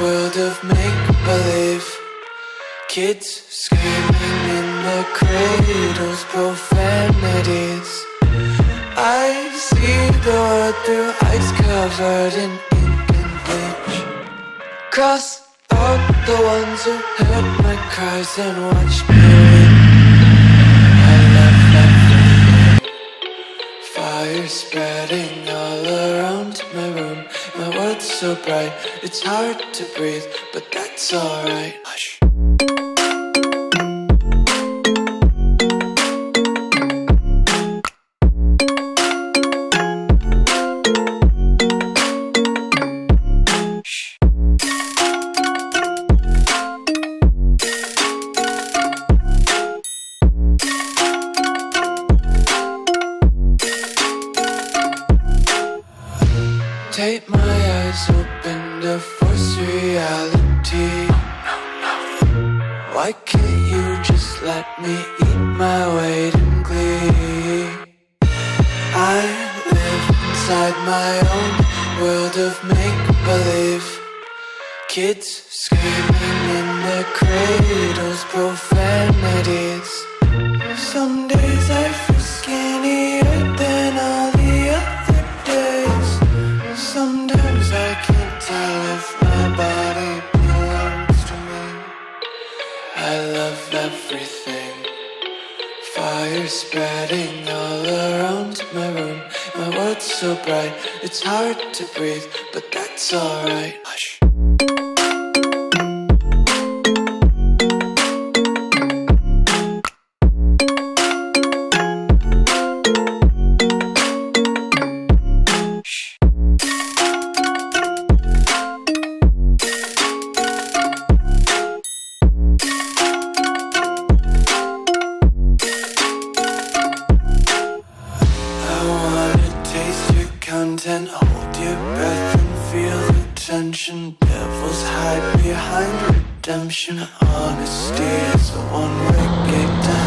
world of make-believe. Kids screaming in their cradles, profanities. I see the world through eyes covered in ink and bleach. Cross out the ones who heard my cries and watched me weep. I love everything. Fire spreading all around my room. My world's so bright, it's hard to breathe, but that's alright. Hush. Take my eyes open to force reality. Why can't you just let me eat my weight in glee? I live inside my own world of make-believe. Kids screaming in their cradles, profanities. Some days I feel skinnier than all the other days. Sometimes I can't tell if my body belongs to me. I love everything. Fire spreading all around my room. My world's so bright, it's hard to breathe, but that's alright. Hush. Content, hold your breath and feel the tension. Devils hide behind redemption. Honesty is a one-way gate to